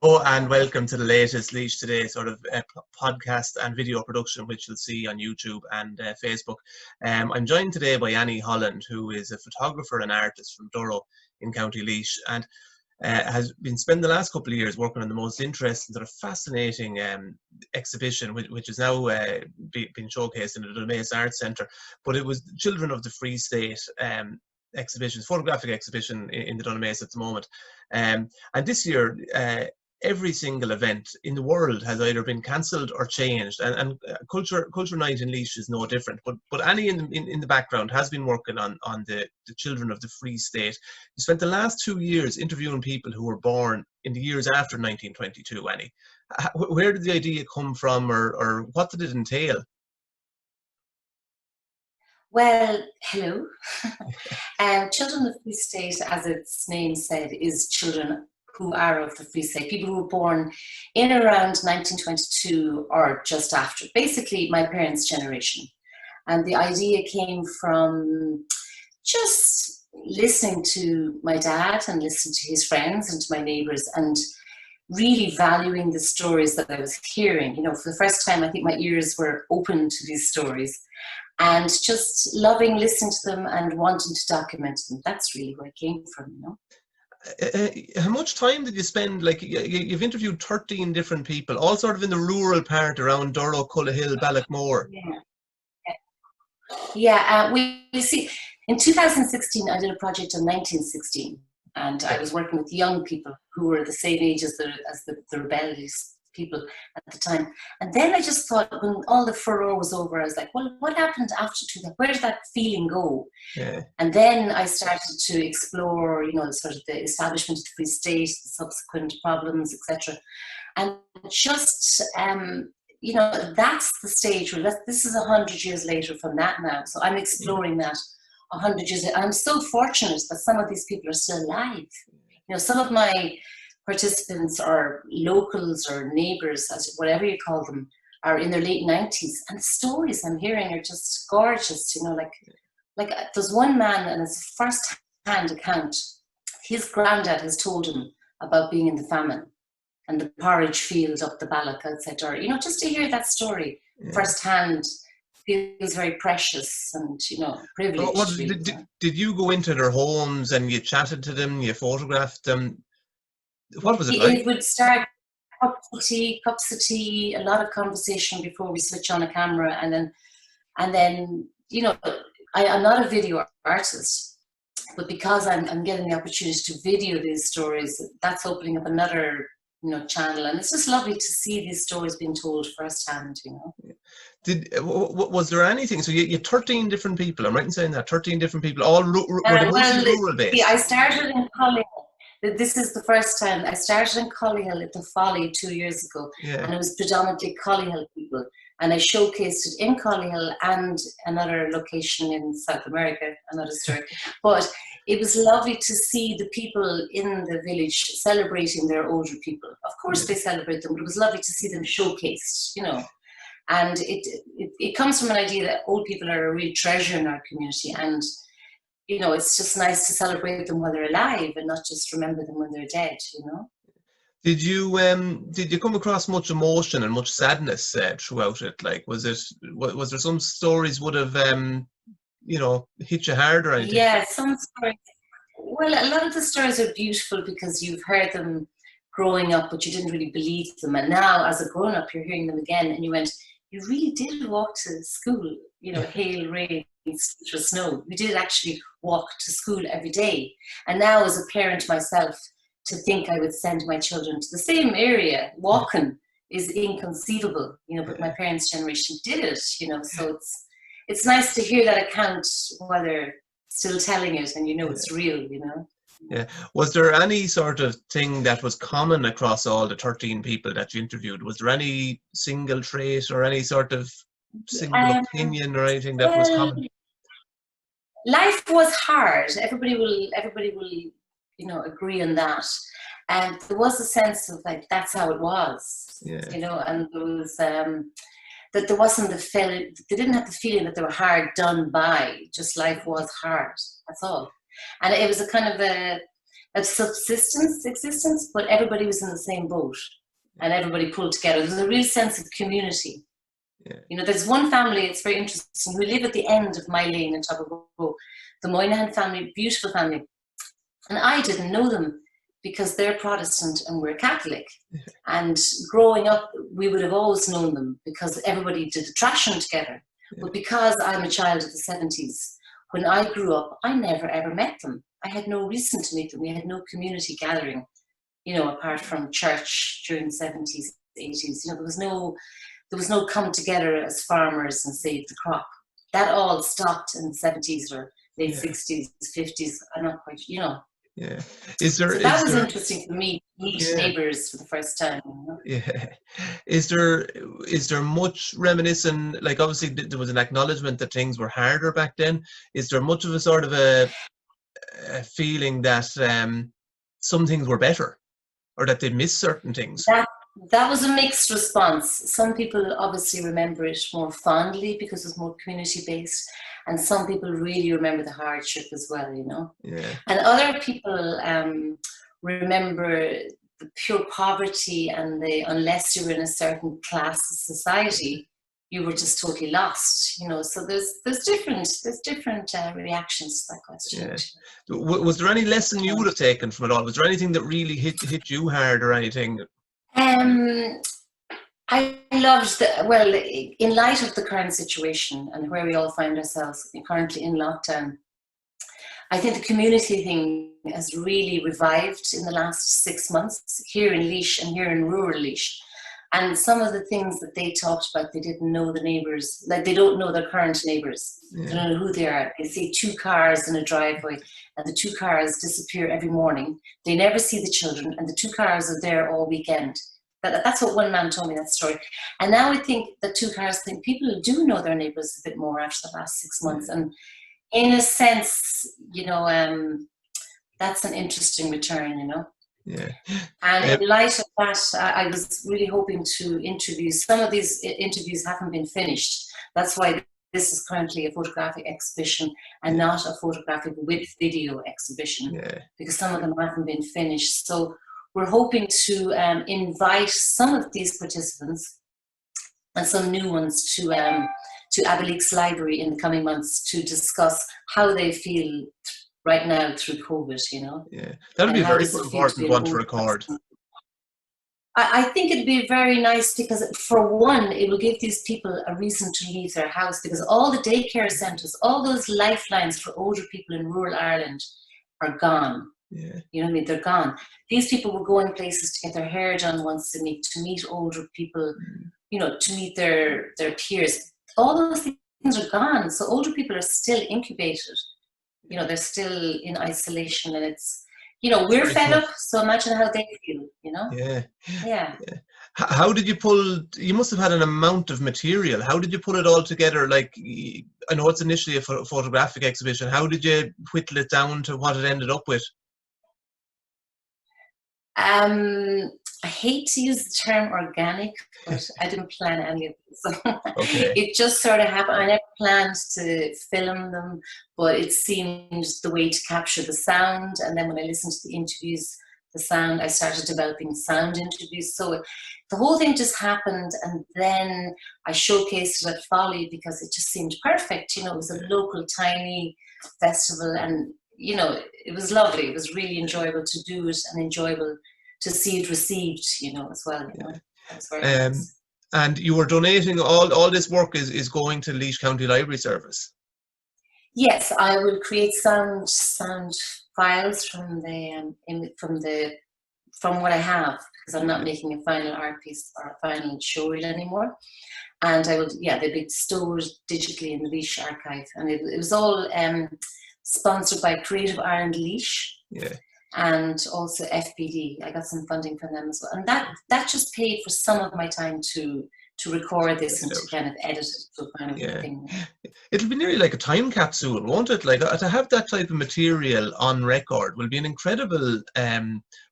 Oh, and welcome to the latest Leash Today sort of podcast and video production, which you'll see on YouTube and Facebook. I'm joined today by Annie Holland, who is a photographer and artist from Durrow in County Laois, and has been spending the last couple of years working on the most interesting, sort of fascinating exhibition, which is now being showcased in the Donace Arts Centre. But it was Children of the Free State exhibition, photographic exhibition in the Donace at the moment. And this year, every single event in the world has either been cancelled or changed, and culture night in Laois is no different. But Annie in the background has been working on the Children of the Free State. You spent the last 2 years interviewing people who were born in the years after 1922. Annie, where did the idea come from, or what did it entail? Well, hello. Children of the Free State, as its name said, is children who are of the Free State, people who were born in around 1922 or just after, basically my parents' generation. And the idea came from just listening to my dad and listening to his friends and to my neighbours and really valuing the stories that I was hearing. You know, for the first time, I think my ears were open to these stories and just loving listening to them and wanting to document them. That's really where it came from, you know. How much time did you spend? Like, you've interviewed 13 different people, all sort of in the rural part around Durrow, Cullohill, Ballochmore. We see, in 2016, I did a project on 1916, and I was working with young people who were the same age as the rebellious people at the time. And then I just thought, when all the furore was over, I was like, well, what happened after 2000? Where did that feeling go? Yeah. And then I started to explore, you know, sort of the establishment of the Free State, the subsequent problems, etc. And just, you know, that's the stage where this is 100 years later from that now. So I'm exploring that 100 years later. I'm so fortunate that some of these people are still alive. You know, some of my participants or locals or neighbours, as whatever you call them, are in their late 90s, and the stories I'm hearing are just gorgeous. You know, like there's one man, and it's a first-hand account. His granddad has told him about being in the famine and the porridge field up the Balloch outside Durrow. You know, just to hear that story first-hand feels very precious and, you know, privileged. Did you go into their homes and you chatted to them, you photographed them? What was it like? It would start cups of tea, a lot of conversation before we switch on a camera, and then you know, I'm not a video artist, but because I'm getting the opportunity to video these stories, that's opening up another, you know, channel, and it's just lovely to see these stories being told firsthand, you know. Was there anything? So you 13 different people. I'm right in saying that 13 different people, all were they mostly rural based? I started in Cullohill. This is the first time. I started in Cullohill at the Folly 2 years ago, and it was predominantly Cullohill people. And I showcased it in Cullohill and another location in South America, another story. But it was lovely to see the people in the village celebrating their older people. Of course they celebrate them, but it was lovely to see them showcased, you know. And it comes from an idea that old people are a real treasure in our community, and you know, it's just nice to celebrate them while they're alive and not just remember them when they're dead, you know. Did you come across much emotion and much sadness throughout it? Like, was there some stories would have you know, hit you hard or anything? Yeah, some stories. Well, a lot of the stories are beautiful because you've heard them growing up, but you didn't really believe them. And now, as a grown-up, you're hearing them again, and you went, you really did walk to school, you know, hail, rain, or snow. We did actually walk to school every day. And now, as a parent myself, to think I would send my children to the same area walking is inconceivable, you know, but my parents' generation did it, you know, so it's nice to hear that account while they're still telling it and you know it's real, you know. Yeah. Was there any sort of thing that was common across all the 13 people that you interviewed? Was there any single trait or any sort of single opinion or anything that was common? Life was hard. Everybody will, you know, agree on that. And there was a sense of like, that's how it was, you know, and there was, that there wasn't the feeling, they didn't have the feeling that they were hard done by, just life was hard, that's all. And it was a kind of a subsistence existence, but everybody was in the same boat and everybody pulled together. There's a real sense of community. Yeah. You know, there's one family, it's very interesting, who live at the end of my lane in Tobago, the Moynihan family, beautiful family. And I didn't know them because they're Protestant and we're Catholic. And growing up, we would have always known them because everybody did the trashing together. Yeah. But because I'm a child of the 70s, when I grew up, I never ever met them. I had no reason to meet them. We had no community gathering, you know, apart from church during the 70s, 80s. You know, there was no come together as farmers and save the crop. That all stopped in the 70s or late 60s, 50s. I'm not quite, you know. Yeah. That was interesting for me, meet neighbours for the first time. You know? Yeah. Is there much reminiscent, like obviously there was an acknowledgement that things were harder back then. Is there much of a sort of a feeling that some things were better or that they missed certain things? That was a mixed response. Some people obviously remember it more fondly because it's more community-based, and some people really remember the hardship as well, you know. Yeah. And other people remember the pure poverty and unless you were in a certain class of society, you were just totally lost, you know. So there's different reactions to that question. Yeah. Was there any lesson you would have taken from it all? Was there anything that really hit you hard or anything? I loved in light of the current situation and where we all find ourselves currently in lockdown, I think the community thing has really revived in the last 6 months here in Laois and here in rural Laois. And some of the things that they talked about, they didn't know the neighbours, like they don't know their current neighbours. Yeah. They don't know who they are. They see 2 cars in a driveway and the 2 cars disappear every morning. They never see the children and the 2 cars are there all weekend. That's what one man told me, that story. And now I think the 2 cars thing, people do know their neighbours a bit more after the last 6 months. And in a sense, you know, that's an interesting return, you know. Yeah. And in light of that, I was really hoping to interview. Some of these interviews haven't been finished. That's why this is currently a photographic exhibition and not a photographic with video exhibition, because some of them haven't been finished. So we're hoping to invite some of these participants and some new ones to Abbeyleix Library in the coming months to discuss how they feel right now through COVID, you know. Yeah, that would be a very important one to record. I think it'd be very nice because, for one, it will give these people a reason to leave their house, because all the daycare centres, all those lifelines for older people in rural Ireland are gone. Yeah. You know what I mean? They're gone. These people will go in places to get their hair done once a week, to meet older people, you know, to meet their peers. All those things are gone. So older people are still incubated. You know, they're still in isolation, and it's, you know, we're fed up. So imagine how they feel, you know? Yeah. How did you pull, you must have had an amount of material. How did you pull it all together? Like, I know it's initially a photographic exhibition. How did you whittle it down to what it ended up with? I hate to use the term organic, but I didn't plan any of this. Okay. It just sort of happened. I never planned to film them, but it seemed the way to capture the sound. And then when I listened to the interviews, the sound, I started developing sound interviews. So the whole thing just happened. And then I showcased it at Folly because it just seemed perfect. You know, it was a local tiny festival, and you know, it was lovely. It was really enjoyable to do it and enjoyable to see it received, you know, as well. You know, that's very nice. And you were donating all this work is going to Laois County Library Service. Yes, I will create sound files from what I have, because I'm not making a final art piece or a final showreel anymore. And I will, they'll be stored digitally in the Laois archive. And it was all sponsored by Creative Ireland Laois. Yeah. And also FBD. I got some funding from them as well. And that just paid for some of my time to record this and to kind of edit it to a kind of thing. It'll be nearly like a time capsule, won't it? Like, to have that type of material on record will be an incredible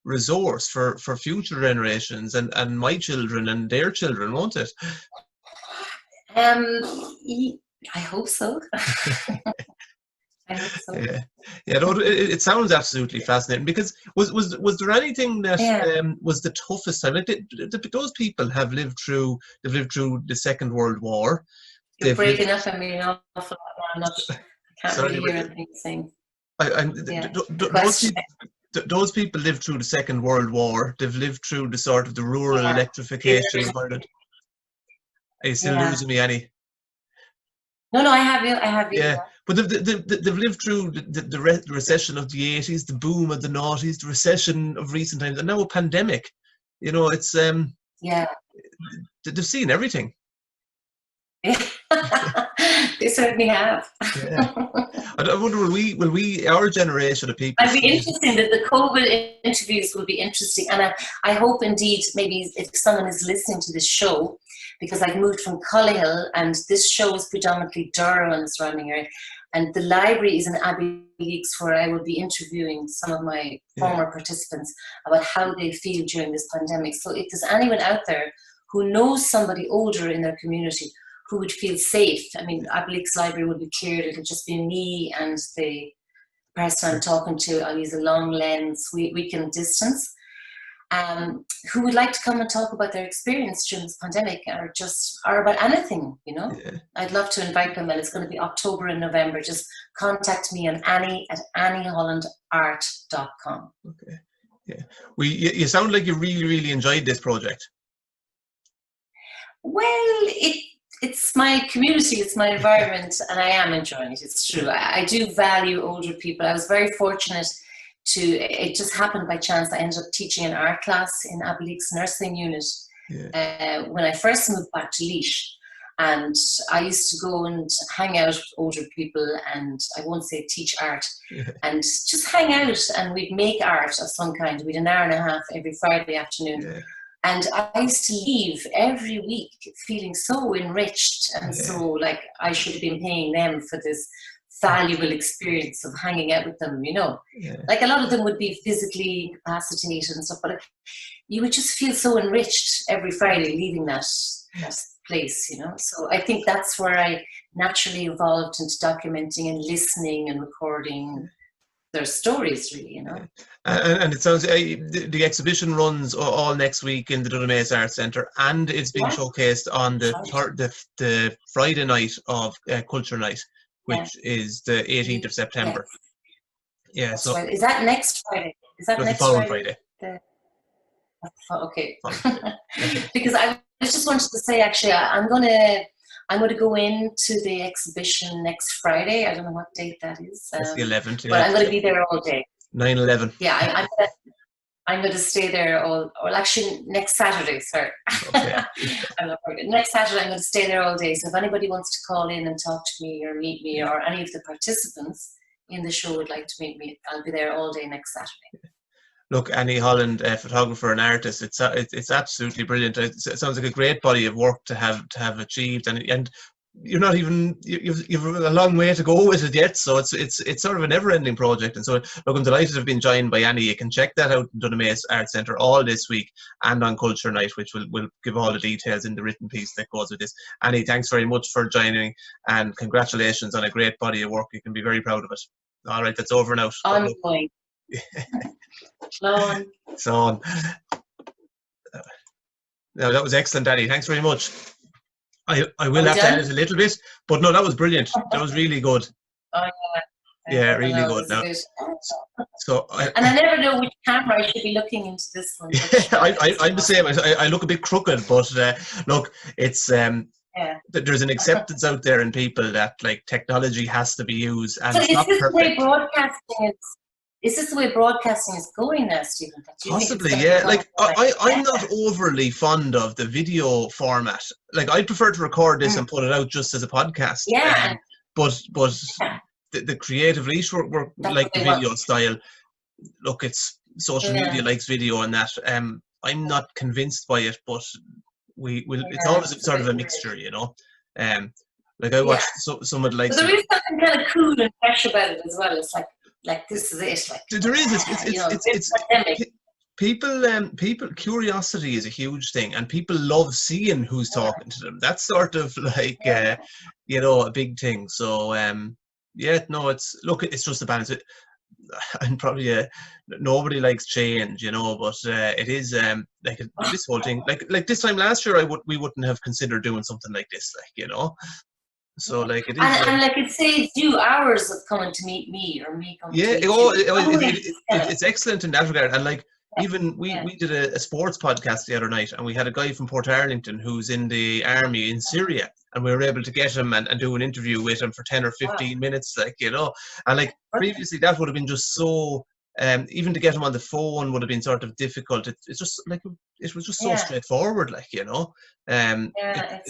resource for future generations and my children and their children, won't it? I hope so. I hope so. Yeah, yeah. No, it sounds absolutely fascinating. Because was there anything that Yeah. was the toughest time? Like those people have lived through. They've lived through the Second World War. You're They've lived. breaking up on me an awful lot. I'm not, I can't Sorry, really but hear anything you're saying. Yeah. The those question. people. Those people lived through the Second World War. They've lived through the sort of the rural Yeah. electrification of Ireland. Are you still Yeah. losing me, Annie? No, I have you. I have you. Yeah, but they've lived through the recession of the 80s, the boom of the 90s, the recession of recent times, and now a pandemic. You know, it's Yeah. they've seen everything. They certainly have. Yeah. I wonder, will we, our generation of people, It'd be interesting that the COVID interviews will be interesting, and I hope indeed maybe if someone is listening to this show, because I've moved from Cullihill and this show is predominantly Durham and the surrounding area, and the library is in Abbeyleix where I will be interviewing some of my former participants about how they feel during this pandemic. So if there's anyone out there who knows somebody older in their community who would feel safe, I mean, Abbeyleix Library will be cleared, it'll just be me and the person I'm talking to. I'll use a long lens, we can distance. Who would like to come and talk about their experience during this pandemic, or about anything, you know? Yeah. I'd love to invite them, and it's going to be October and November. Just contact me on annie@anniehollandart.com. Okay. Yeah. You sound like you really enjoyed this project. Well, it's my community, it's my environment, and I am enjoying it. It's true. I do value older people. I was very fortunate it just happened by chance. I ended up teaching an art class in Abbeyleix nursing unit when I first moved back to Laois. And I used to go and hang out with older people, and I won't say teach art, and just hang out, and we'd make art of some kind. We'd an hour and a half every Friday afternoon. Yeah. And I used to leave every week feeling so enriched and so like I should have been paying them for this valuable experience of hanging out with them, you know. Like a lot of them would be physically incapacitated and stuff, but you would just feel so enriched every Friday leaving that place, you know. So I think that's where I naturally evolved into documenting and listening and recording their stories, really, you know. And it sounds the exhibition runs all next week in the Dunamace Arts Centre, and it's being showcased on the Friday night of Culture Night, which is the 18th of September. Yeah. That's so right. Is that next Friday? Is that next the following Friday? Okay. Because I just wanted to say, actually, I'm going to go into the exhibition next Friday. I don't know what date that is. It's the 11th. But I'm going to be there all day. 9/11. Yeah, I'm going to stay there actually next Saturday, sorry. Okay. Next Saturday I'm going to stay there all day. So if anybody wants to call in and talk to me or meet me, or any of the participants in the show would like to meet me, I'll be there all day next Saturday. Look, Annie Holland, a photographer and artist, it's absolutely brilliant. It sounds like a great body of work to have achieved, and you're not even you've a long way to go with it yet. So it's sort of a never-ending project. And so, look, I'm delighted to have been joined by Annie. You can check that out in Dunamace Arts Centre all this week and on Culture Night, which will give all the details in the written piece that goes with this. Annie, thanks very much for joining, and congratulations on a great body of work. You can be very proud of it. All right, that's over now. Ongoing. So on. No, that was excellent, Annie. Thanks very much. I will have to edit a little bit, but no, that was brilliant. That was really good. Oh, yeah, really good. No. So and I never know which camera I should be looking into this one. I'm the same. I look a bit crooked, but look, it's there's an acceptance out there in people that like technology has to be used, and so it's not perfect. The way broadcasting is this the way broadcasting is going now, Stephen? Possibly, yeah. Like I'm not overly fond of the video format. Like I prefer to record this and put it out just as a podcast. Yeah. But the creative Laois work like the video style. Look, it's social media likes video and that. I'm not convinced by it, but it's always sort of a mixture, you know. Like I watched some of the likes. But there is something kind of cool and fresh about it as well. It's like this is it. Like there is. It's people. Curiosity is a huge thing, and people love seeing who's talking to them. That's sort of like a big thing. So Yeah, no, it's just a balance. And probably nobody likes change, but it is like this whole thing. Like this time last year, we wouldn't have considered doing something like this, So like it is. And like it saves you hours of coming to meet me or me coming to Yeah, meet you. it's excellent in that regard. And like even Yeah. we did a sports podcast the other night, and we had a guy from Port Arlington who's in the army in Syria, and we were able to get him and do an interview with him for 10 or 15 minutes, and like previously that would have been just so. Even to get him on the phone would have been sort of difficult. It's just like it was just so straightforward, it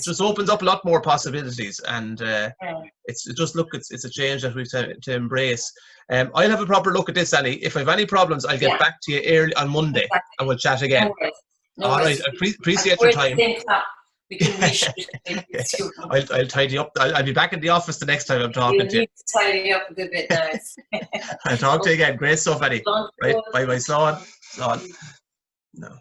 just opens up a lot more possibilities, and it's a change that we've to embrace. I'll have a proper look at this, Annie. If I have any problems, I'll get back to you early on Monday, and we'll chat again. All right, I appreciate your time. We can reshoot. I'll tidy up. I'll be back in the office the next time I'm talking to you. Need to tidy up a good bit now. I'll talk to you again. Great stuff, Annie. Right, bye. Slán. No.